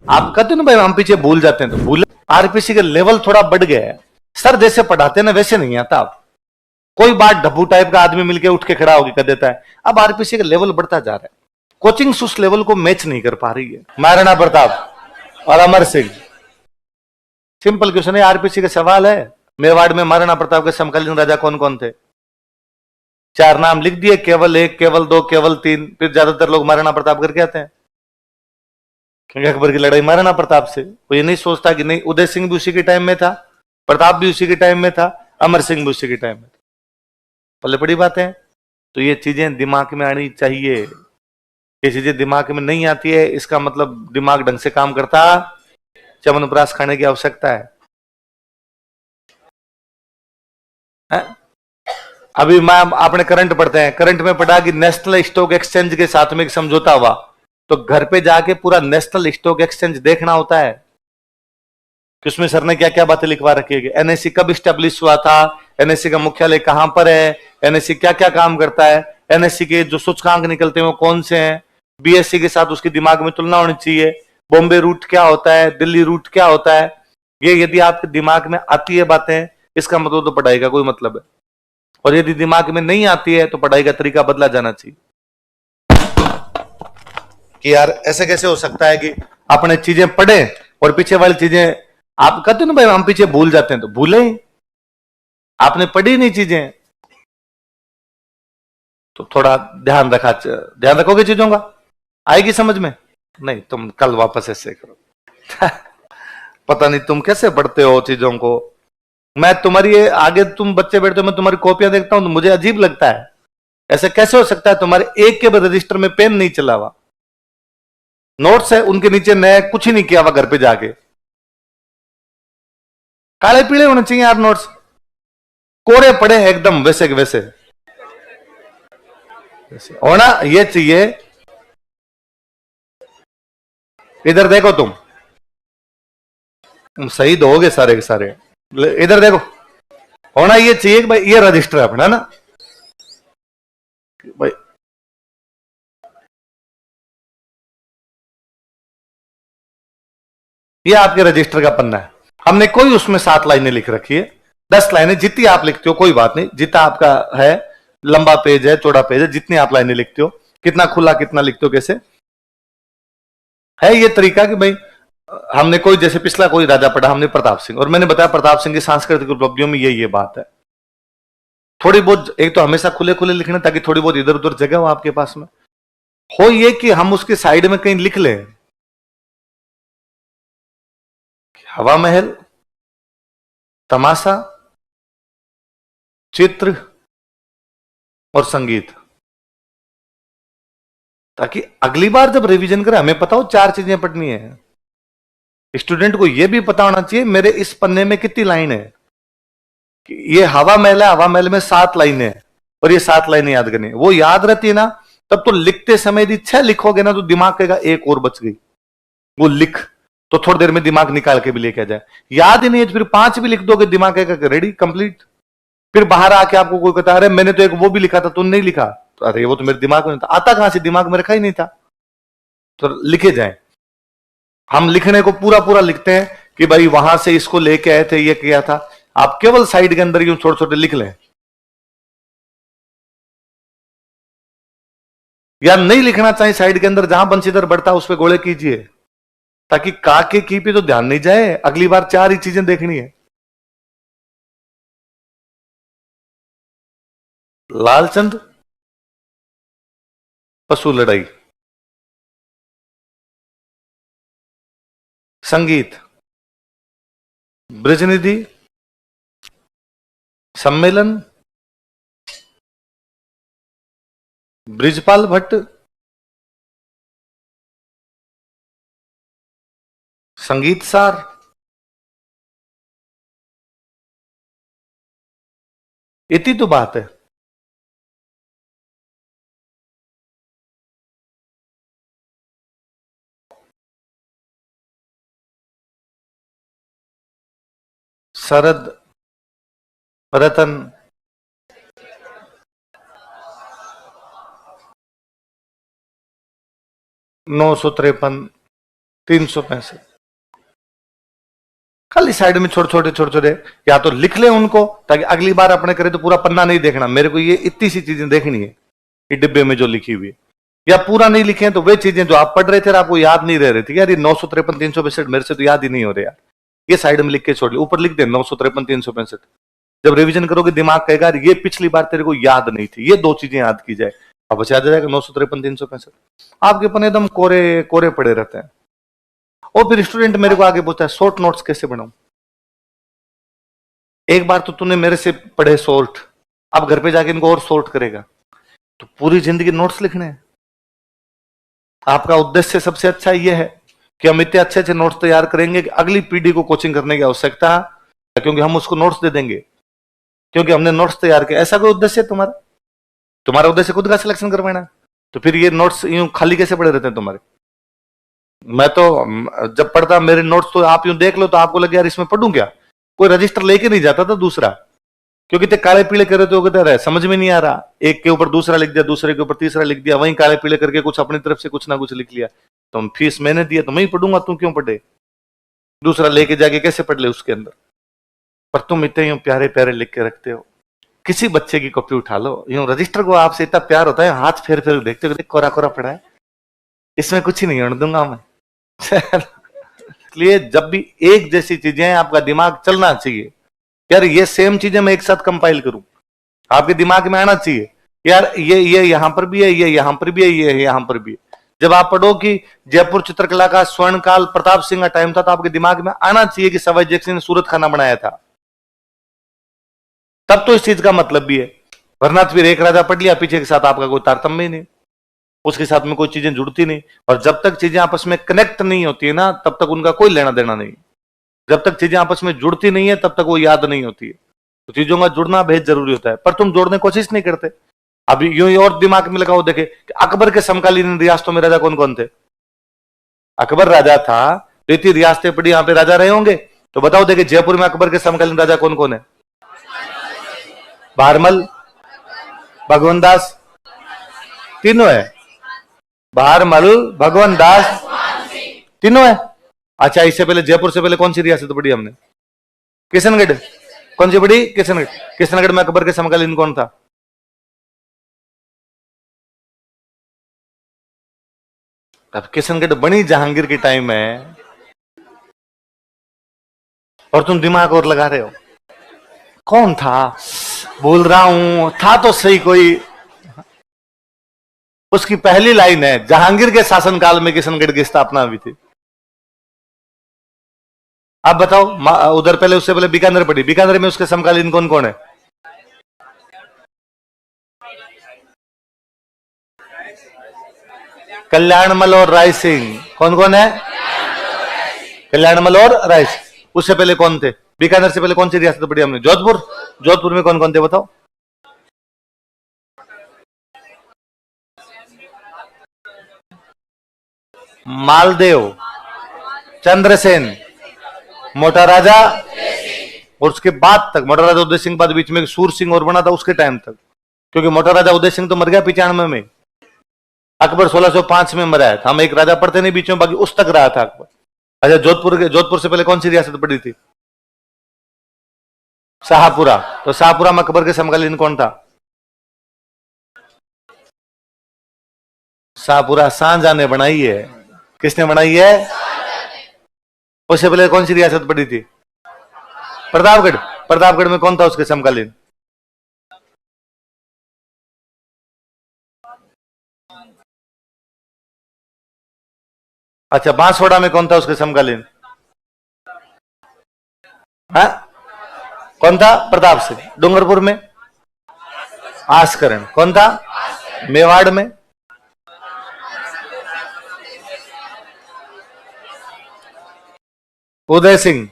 आप कहते हो ना भाई हम पीछे भूल जाते हैं, तो भूल आरपीसी का लेवल थोड़ा बढ़ गया है। सर जैसे पढ़ाते हैं ना वैसे नहीं आता। आप कोई बात ढब्बू टाइप का आदमी मिलके उठ के खड़ा होकर कर देता है। अब आरपीसी का लेवल बढ़ता जा रहा है, कोचिंग उस लेवल को मैच नहीं कर पा रही है। महाराणा प्रताप और अमर सिंह, सिंपल क्वेश्चन है, आरपीसी का सवाल है। मेवाड़ में महाराणा प्रताप के समकालीन राजा कौन कौन थे? चार नाम लिख दिए, केवल एक, केवल दो, केवल तीन, फिर ज्यादातर लोग महाराणा प्रताप करके आते हैं, क्योंकि अकबर की लड़ाई महाराणा प्रताप से। वो ये नहीं सोचता कि नहीं उदय सिंह भी उसी के टाइम में था, प्रताप भी उसी के टाइम में था, अमर सिंह भी उसी के टाइम में था। पल्ले बड़ी बात है। तो ये चीजें दिमाग में आनी चाहिए। ये चीजें दिमाग में नहीं आती है, इसका मतलब दिमाग ढंग से काम करता, च्यवनप्राश खाने की आवश्यकता है? अभी मैं आपने करंट पढ़ते हैं, करंट में पढ़ा कि नेशनल स्टॉक एक्सचेंज के साथ में एक समझौता हुआ, तो घर पे जाके पूरा नेशनल स्टॉक एक्सचेंज देखना होता है कि उसमें सर ने क्या क्या बातें लिखवा रखी है। एनएससी कब स्टेब्लिश हुआ था, एनएससी का मुख्यालय कहां पर है, एनएससी क्या क्या काम करता है, एनएससी के जो सूचकांक निकलते हैं वो कौन से हैं, बीएससी के साथ उसकी दिमाग में तुलना होनी चाहिए। बॉम्बे रूट क्या होता है, दिल्ली रूट क्या होता है, ये यदि आपके दिमाग में आती है बातें, इसका मतलब तो पढ़ाई का कोई मतलब है। और यदि दिमाग में नहीं आती है तो पढ़ाई का तरीका बदला जाना चाहिए। कि यार ऐसे कैसे हो सकता है कि अपने चीजें पढ़े और पीछे वाली चीजें, आप कहते हो ना भाई हम पीछे भूल जाते हैं, तो भूले, आपने पढ़ी नहीं चीजें, तो थोड़ा ध्यान रखोगे चीजों का, आएगी समझ में। नहीं तुम कल वापस ऐसे करो। पता नहीं तुम कैसे पढ़ते हो चीजों को। मैं तुम्हारी आगे तुम बच्चे बैठते हो, मैं तुम्हारी कॉपियां देखता हूं तो मुझे अजीब लगता है, ऐसे कैसे हो सकता है तुम्हारे एक के रजिस्टर में पेन नहीं चला हुआ, नोट्स है उनके नीचे नया कुछ ही नहीं किया हुआ घर पे जाके, काले पीले होने चाहिए यार नोट्स, कोरे पड़े हैं एकदम वैसे के वैसे होना ये चाहिए। इधर देखो तुम शहीद होगे सारे के सारे। इधर देखो, होना ये चाहिए कि भाई ये रजिस्टर है अपना ना भाई, ये आपके रजिस्टर का पन्ना है। हमने कोई उसमें 7 लाइनें लिख रखी है, 10 लाइनें जितनी आप लिखते हो कोई बात नहीं, जितना आपका है, लंबा पेज है चौड़ा पेज है, जितनी आप लाइनें लिखते हो, कितना खुला कितना लिखते हो, कैसे है ये तरीका कि भाई हमने कोई जैसे पिछला कोई राजा पढ़ा हमने प्रताप सिंह, और मैंने बताया प्रताप सिंह की सांस्कृतिक उपलब्धियों में ये बात है। थोड़ी बहुत एक तो हमेशा खुले खुले लिखना ताकि थोड़ी बहुत इधर उधर जगह हो आपके पास में, हो ये कि हम उसके साइड में कहीं लिख लें हवा महल, तमाशा, चित्र और संगीत, ताकि अगली बार जब रिवीजन करें हमें पता हो 4 चीजें पढ़नी है। स्टूडेंट को यह भी पता होना चाहिए मेरे इस पन्ने में कितनी लाइन है, कि ये हवा महल है, हवा महल में 7 लाइनें है और ये 7 लाइनें याद करनी है। वो याद रहती है ना, तब तो लिखते समय यदि 6 लिखोगे ना तो दिमाग कहेगा एक और बच गई, वो लिख, तो थोड़ी देर में दिमाग निकाल के भी लेके आ जाए। याद ही नहीं है तो फिर 5 भी लिख दोगे, दिमाग कहेगा रेडी कंप्लीट। फिर बाहर आके आपको कोई कहता है अरे मैंने तो एक वो भी लिखा था तुम नहीं लिखा, तो अरे वो तो मेरे दिमाग में नहीं था, आता कहां से, दिमाग में रखा ही नहीं था। तो लिखे जाए, हम लिखने को पूरा पूरा लिखते हैं कि भाई वहां से इसको लेके आए थे, ये किया था। आप केवल साइड के अंदर यूं छोटे छोटे लिख लें, या नहीं लिखना चाहिए साइड के अंदर, जहां बंशीधर बढ़ता उस पर गोले कीजिए, ताकि काके की पे तो ध्यान नहीं जाए, अगली बार 4 ही चीजें देखनी है। लालचंद, पशु लड़ाई, संगीत, ब्रजनिधि, सम्मेलन, ब्रिजपाल भट्ट, संगीत सार, इतनी तो बात है। शरद, रतन, 953, 365। खाली साइड में छोटे छोटे या तो लिख ले उनको, ताकि अगली बार अपने करे तो पूरा पन्ना नहीं देखना, मेरे को ये इतनी सी चीजें देखनी है कि डिब्बे में जो लिखी हुई है। या पूरा नहीं लिखे तो वे चीजें जो आप पढ़ रहे थे और आपको याद नहीं रह रही थी, यार ये 953 365 मेरे से तो याद ही नहीं हो रहा यार, ये साइड में लिख के छोड़, ऊपर लिख दे 953 365। जब रिवीजन करोगे दिमाग कहेगा ये पिछली बार तेरे को याद नहीं थी, ये 2 चीजें याद की जाए, अब बचा जाएगा 953 365। आपके अपन एकदम कोरे कोरे पड़े रहते हैं। और फिर स्टूडेंट मेरे को आगे पूछता है शॉर्ट नोट्स कैसे बनाऊं। एक बार तो तूने मेरे से पढ़े शॉर्ट, अब घर पे जाके इनको और शॉर्ट करेगा, तो पूरी जिंदगी नोट्स लिखने हैं। आपका उद्देश्य सबसे अच्छा यह है कि हम इतने अच्छे अच्छे नोट्स तैयार करेंगे कि अगली पीढ़ी को कोचिंग करने की आवश्यकता, क्योंकि हम उसको नोट्स दे देंगे, क्योंकि हमने नोट्स तैयार किया। ऐसा कोई उद्देश्य है तुम्हारा? तुम्हारा उद्देश्य खुद का सिलेक्शन करवाना है, तो फिर ये नोट्स यूं खाली कैसे पड़े रहते हैं तुम्हारे? मैं तो जब पढ़ता मेरे नोट्स तो आप यूं देख लो तो आपको लगे यार इसमें पढ़ूं क्या, कोई रजिस्टर लेके नहीं जाता था दूसरा, क्योंकि ते काले पीले करे तो कहते समझ में नहीं आ रहा, एक के ऊपर दूसरा लिख दिया, दूसरे के ऊपर तीसरा लिख दिया, वहीं काले पीले करके कुछ अपनी तरफ से कुछ ना कुछ लिख लिया। तुम फीस मैंने दिया तो मैं ही पढ़ूंगा, तू क्यों पढ़े? दूसरा लेके जाके कैसे पढ़ ले उसके अंदर? पर तुम इतने यूं प्यारे प्यारे लिख के रखते हो। किसी बच्चे की कॉपी उठा लो, यूं रजिस्टर को आपसे इतना प्यार होता है, हाथ फेर फेर देखते हो, कोरा कोरा पड़ा है, इसमें कुछ ही नहीं होने दूंगा मैं। इसलिए जब भी एक जैसी चीजें हैं आपका दिमाग चलना चाहिए, यार ये सेम चीजें मैं एक साथ कंपाइल करूं, आपके दिमाग में आना चाहिए यार ये यहां पर भी है, ये यहां पर भी है, ये यहां पर भी है। जब आप पढ़ो कि जयपुर चित्रकला का स्वर्ण काल प्रताप सिंह का टाइम था, तो आपके दिमाग में आना चाहिए कि सवाई जगत सिंह ने सूरत खाना बनाया था, तब तो इस चीज का मतलब भी है। वरना फिर एक राजा पढ़ लिया, पीछे के साथ आपका कोई तारतम्य ही नहीं, उसके साथ में कोई चीजें जुड़ती नहीं। और जब तक चीजें आपस में कनेक्ट नहीं होती है ना, तब तक उनका कोई लेना देना नहीं। जब तक चीजें आपस में जुड़ती नहीं है तब तक वो याद नहीं होती है। तो चीजों का जुड़ना बेहद जरूरी होता है, पर तुम जोड़ने की कोशिश नहीं करते। अभी यूं ही और दिमाग में लगाओ, देखे कि अकबर के समकालीन रियासतों में राजा कौन कौन थे? अकबर राजा था, तो इतनी रियासतें पड़ी, यहां पे राजा रहे होंगे, तो बताओ देखे जयपुर में अकबर के समकालीन राजा कौन कौन है? भारमल, भगवान दास, तीनों है। भारमल, भगवान दास, तीनों है। अच्छा, इससे पहले जयपुर से पहले कौन सी रियासत पड़ी हमने? किशनगढ़। कौन सी पड़ी? किशनगढ़। किशनगढ़ में अकबर के समकालीन कौन था? अब किशनगढ़ बनी जहांगीर के टाइम में, और तुम दिमाग और लगा रहे हो कौन था? बोल रहा हूं था तो सही कोई। उसकी पहली लाइन है जहांगीर के शासनकाल में किशनगढ़ की स्थापना हुई थी। आप बताओ, उधर पहले उससे पहले बीकानेर पड़ी, बीकानेर में उसके समकालीन कौन कौन है? कल्याणमल और राय सिंह। कौन कौन है? कल्याणमल और राय सिंह। उससे पहले कौन थे? बीकानेर से पहले कौन सी रियासत पड़ी हमने? जोधपुर। जोधपुर में कौन कौन थे बताओ? मालदेव, चंद्रसेन, मोटा राजा, और उसके बाद तक मोटा राजा उदय सिंह बाद बीच में सूर सिंह और बना था उसके टाइम तक, क्योंकि मोटा राजा उदय सिंह तो मर गया 95 में, अकबर 1605 में मरा है। हम एक राजा पढ़ते नहीं बीच में, बाकी उस तक रहा था अकबर। अच्छा, जोधपुर से पहले कौन सी रियासत पड़ी थी? शाहपुरा। तो शाहपुरा में अकबर के समकालीन कौन था? शाहपुरा शाहजहां ने बनाई है। किसने बनाई है? उससे पहले कौन सी रियासत पड़ी थी? प्रतापगढ़। प्रतापगढ़ में कौन था उसके समकालीन? अच्छा, बांसवाड़ा में कौन था उसके समकालीन? हाँ, कौन था? प्रताप सिंह। डूंगरपुर में आस्करण। कौन था? मेवाड़ में उदय सिंह।